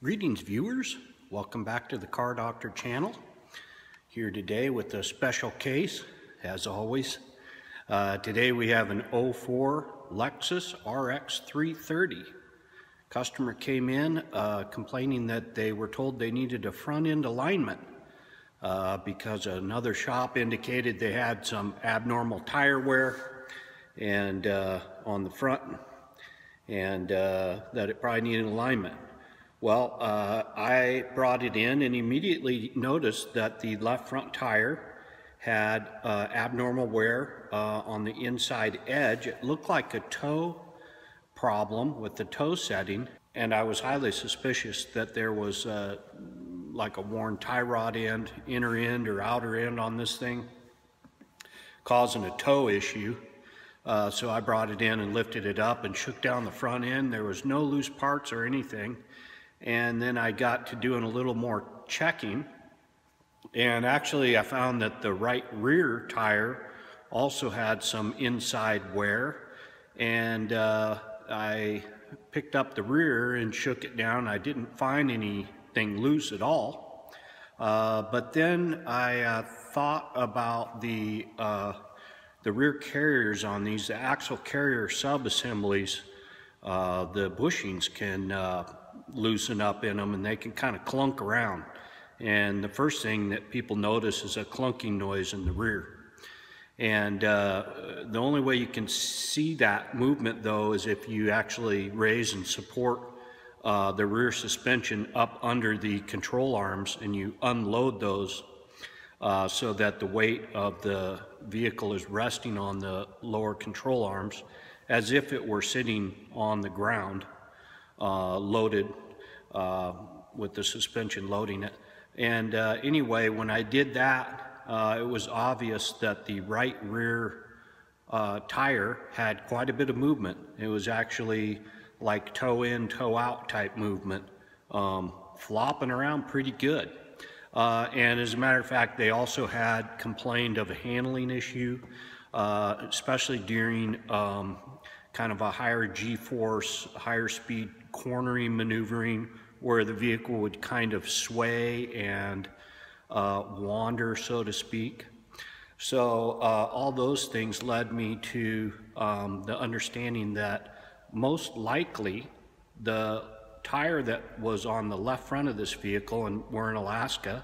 Greetings viewers, welcome back to the Car Doctor channel. Here today with a special case, as always. Today we have an 04 Lexus RX330. Customer came in complaining that they were told they needed a front end alignment because another shop indicated they had some abnormal tire wear and on the front, and that it probably needed alignment. Well, I brought it in and immediately noticed that the left front tire had abnormal wear on the inside edge. It looked like a toe problem with the toe setting, and I was highly suspicious that there was like a worn tie rod end, inner end or outer end on this thing, causing a toe issue. So I brought it in and lifted it up and shook down the front end. There was no loose parts or anything. And then I got to doing a little more checking, and actually I found that the right rear tire also had some inside wear, and I picked up the rear and shook it down. I didn't find anything loose at all, but then I thought about the rear carriers on these, the axle carrier sub-assemblies. The bushings can loosen up in them, and they can kind of clunk around, and the first thing that people notice is a clunking noise in the rear. And the only way you can see that movement though is if you actually raise and support the rear suspension up under the control arms and you unload those so that the weight of the vehicle is resting on the lower control arms as if it were sitting on the ground, loaded with the suspension loading it. And anyway, when I did that, it was obvious that the right rear tire had quite a bit of movement. It was actually like toe in, toe out type movement, flopping around pretty good. And as a matter of fact, they also had complained of a handling issue, especially during kind of a higher G-force, higher speed cornering maneuvering, where the vehicle would kind of sway and wander, so to speak. So all those things led me to the understanding that most likely the tire that was on the left front of this vehicle, and we're in Alaska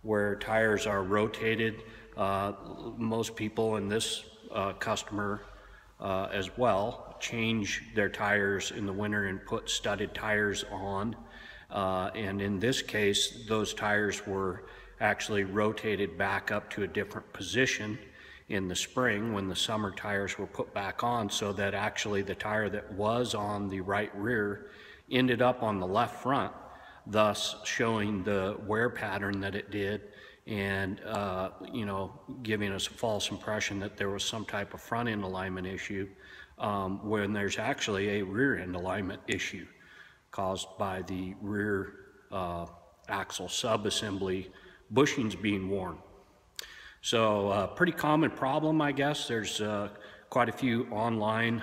where tires are rotated, most people in this customer as well change their tires in the winter and put studded tires on, and in this case those tires were actually rotated back up to a different position in the spring when the summer tires were put back on, so that actually the tire that was on the right rear ended up on the left front, thus showing the wear pattern that it did, and you know, giving us a false impression that there was some type of front end alignment issue when there's actually a rear end alignment issue caused by the rear axle sub-assembly bushings being worn. So pretty common problem, I guess. There's quite a few online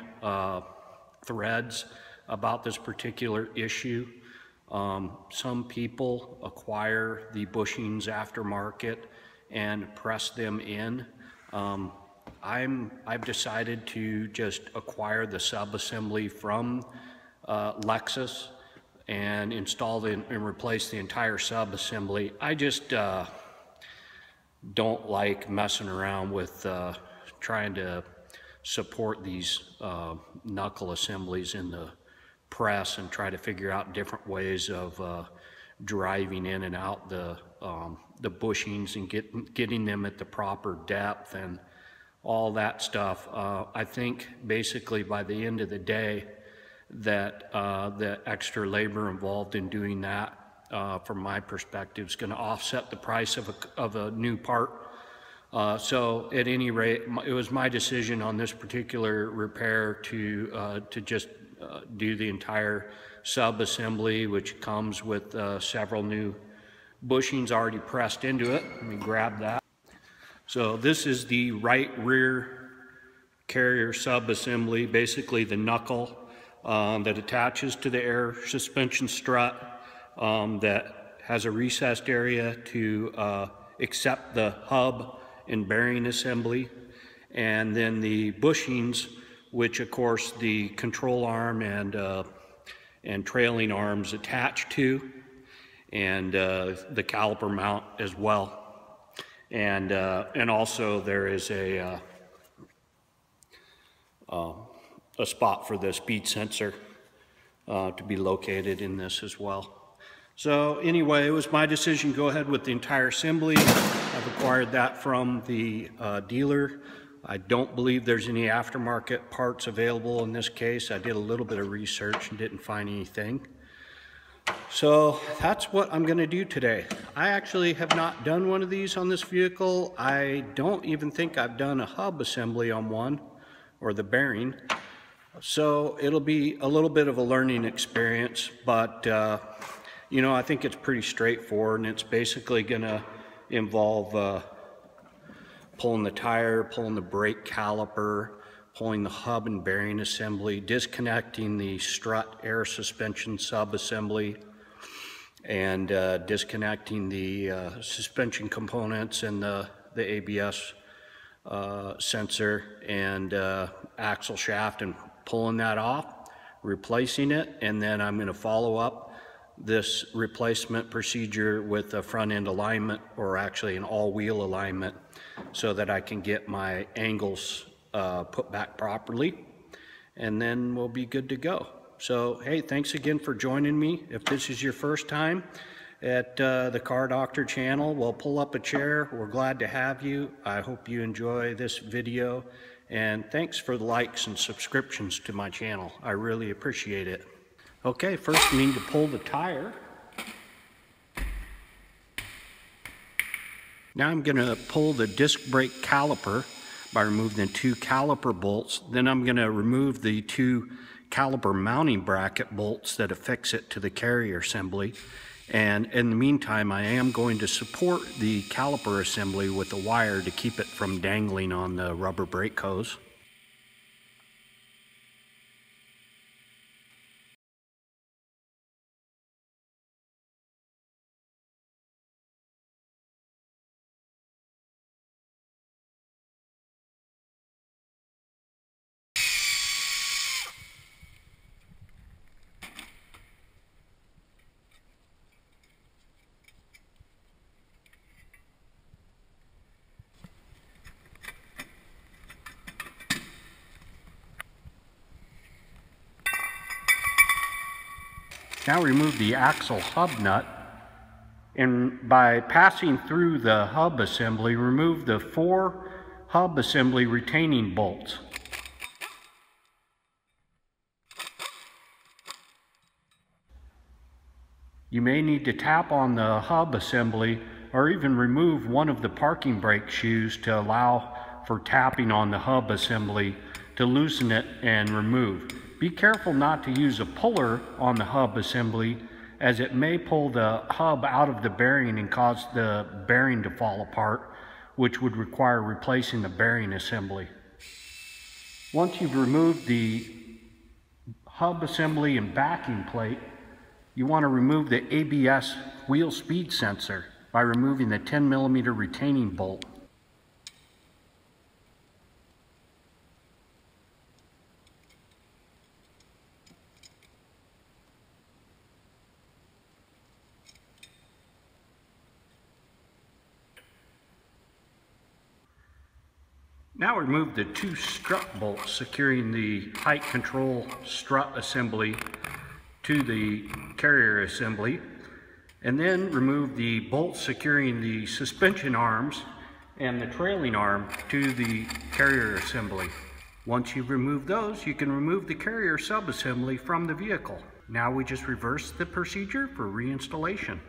threads about this particular issue. Some people acquire the bushings aftermarket and press them in. I've decided to just acquire the sub-assembly from Lexus and install it and replace the entire sub-assembly. I just don't like messing around with trying to support these knuckle assemblies in the press and try to figure out different ways of driving in and out the bushings and getting them at the proper depth and all that stuff. I think basically by the end of the day that the extra labor involved in doing that, from my perspective, is going to offset the price of a new part. So at any rate, it was my decision on this particular repair to just do the entire sub-assembly, which comes with several new bushings already pressed into it. Let me grab that. So this is the right rear carrier sub-assembly, basically the knuckle that attaches to the air suspension strut. that has a recessed area to accept the hub and bearing assembly, and then the bushings, which of course the control arm and trailing arms attached to, and the caliper mount as well. And also there is a spot for the speed sensor to be located in this as well. So anyway, it was my decision to go ahead with the entire assembly. I've acquired that from the dealer. I don't believe there's any aftermarket parts available in this case. I did a little bit of research and didn't find anything. So that's what I'm going to do today. I actually have not done one of these on this vehicle. I don't even think I've done a hub assembly on one, or the bearing. So it'll be a little bit of a learning experience, but you know, I think it's pretty straightforward, and it's basically going to involve pulling the tire, pulling the brake caliper, pulling the hub and bearing assembly, disconnecting the strut air suspension sub-assembly, and disconnecting the suspension components and the ABS sensor and axle shaft, and pulling that off, replacing it, and then I'm going to follow up this replacement procedure with a front end alignment, or actually an all-wheel alignment, so that I can get my angles put back properly, and then we'll be good to go. So hey, thanks again for joining me. If this is your first time at the Car Doctor channel, well, pull up a chair. We're glad to have you. I hope you enjoy this video, and thanks for the likes and subscriptions to my channel. I really appreciate it. Okay, first we need to pull the tire. Now I'm going to pull the disc brake caliper by removing the 2 caliper bolts. Then I'm going to remove the 2 caliper mounting bracket bolts that affix it to the carrier assembly. And in the meantime, I am going to support the caliper assembly with a wire to keep it from dangling on the rubber brake hose. Now remove the axle hub nut, and by passing through the hub assembly, remove the 4 hub assembly retaining bolts. You may need to tap on the hub assembly, or even remove one of the parking brake shoes to allow for tapping on the hub assembly to loosen it and remove. Be careful not to use a puller on the hub assembly, as it may pull the hub out of the bearing and cause the bearing to fall apart, which would require replacing the bearing assembly. Once you've removed the hub assembly and backing plate, you want to remove the ABS wheel speed sensor by removing the 10mm retaining bolt. Now remove the 2 strut bolts securing the height control strut assembly to the carrier assembly, and then remove the bolts securing the suspension arms and the trailing arm to the carrier assembly. Once you've removed those, you can remove the carrier sub-assembly from the vehicle. Now we just reverse the procedure for reinstallation.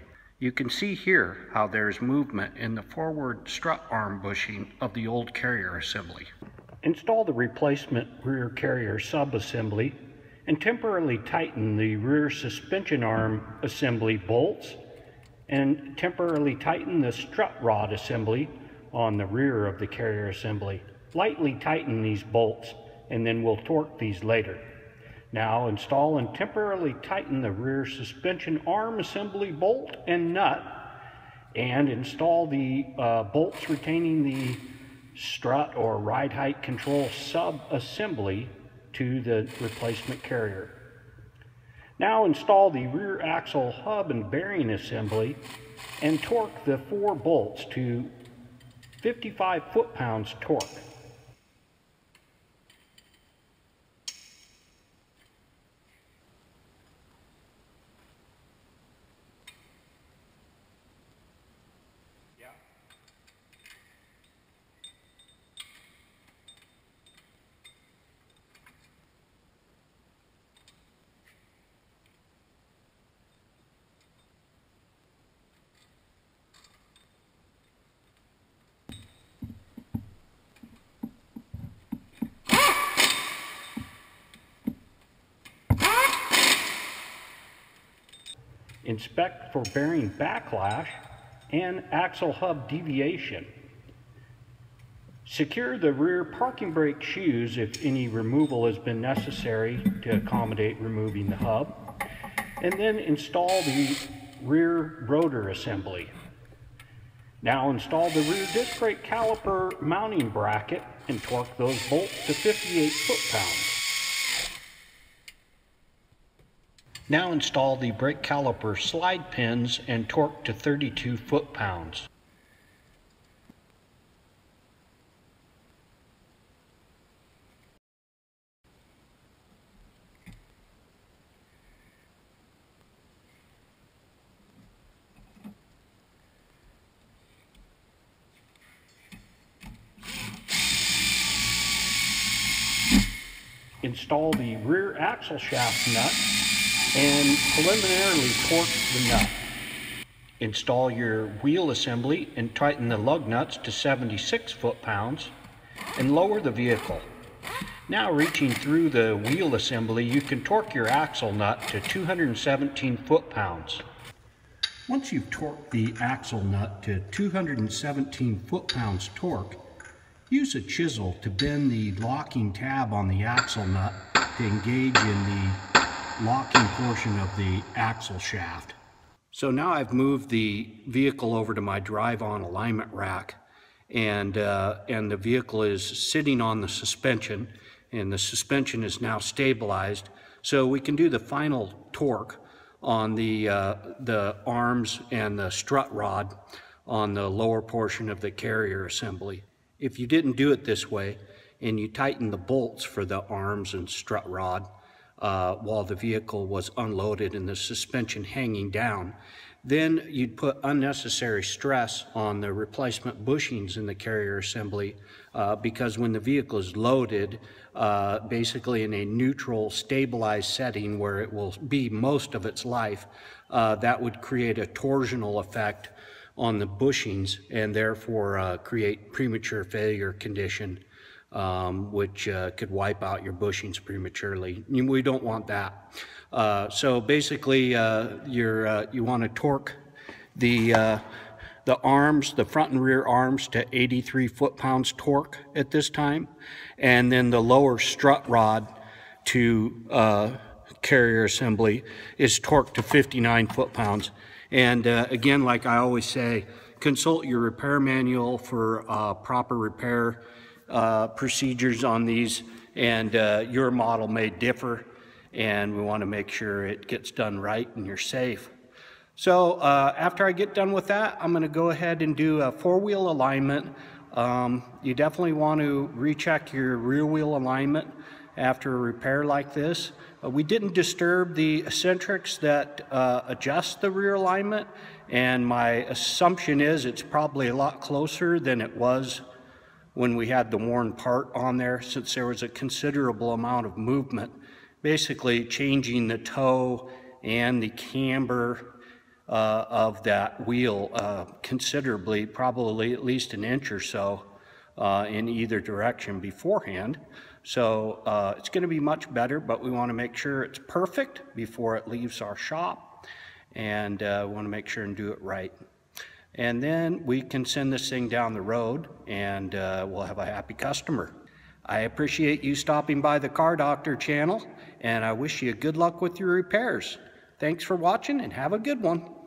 You can see here how there's movement in the forward strut arm bushing of the old carrier assembly. Install the replacement rear carrier sub-assembly and temporarily tighten the rear suspension arm assembly bolts, and temporarily tighten the strut rod assembly on the rear of the carrier assembly. Lightly tighten these bolts, and then we'll torque these later. Now install and temporarily tighten the rear suspension arm assembly bolt and nut, and install the bolts retaining the strut or ride height control sub-assembly to the replacement carrier. Now install the rear axle hub and bearing assembly and torque the 4 bolts to 55 foot-pounds torque. Inspect for bearing backlash and axle hub deviation. Secure the rear parking brake shoes if any removal has been necessary to accommodate removing the hub. And then install the rear rotor assembly. Now install the rear disc brake caliper mounting bracket and torque those bolts to 58 foot-pounds. Now install the brake caliper slide pins and torque to 32 foot-pounds. Install the rear axle shaft nut and preliminarily torque the nut. Install your wheel assembly and tighten the lug nuts to 76 foot-pounds and lower the vehicle. Now reaching through the wheel assembly, you can torque your axle nut to 217 foot-pounds. Once you've torqued the axle nut to 217 foot-pounds torque, use a chisel to bend the locking tab on the axle nut to engage in the locking portion of the axle shaft. So now I've moved the vehicle over to my drive-on alignment rack, and the vehicle is sitting on the suspension, and the suspension is now stabilized, so we can do the final torque on the arms and the strut rod on the lower portion of the carrier assembly. If you didn't do it this way and you tighten the bolts for the arms and strut rod while the vehicle was unloaded and the suspension hanging down, then you'd put unnecessary stress on the replacement bushings in the carrier assembly because when the vehicle is loaded, basically in a neutral, stabilized setting where it will be most of its life, that would create a torsional effect on the bushings and therefore create premature failure condition, which could wipe out your bushings prematurely. We don't want that. So basically, you want to torque the arms, the front and rear arms, to 83 foot-pounds torque at this time, and then the lower strut rod to carrier assembly is torqued to 59 foot-pounds. And again, like I always say, consult your repair manual for proper repair procedures on these, and your model may differ, and we want to make sure it gets done right and you're safe. So after I get done with that, I'm going to go ahead and do a four-wheel alignment. You definitely want to recheck your rear wheel alignment after a repair like this. We didn't disturb the eccentrics that adjust the rear alignment, and my assumption is it's probably a lot closer than it was when we had the worn part on there, since there was a considerable amount of movement, basically changing the toe and the camber of that wheel considerably, probably at least an inch or so in either direction beforehand. So it's going to be much better, but we want to make sure it's perfect before it leaves our shop, and we want to make sure and do it right. And then we can send this thing down the road, and we'll have a happy customer. I appreciate you stopping by the Car Doctor channel, and I wish you good luck with your repairs. Thanks for watching and have a good one.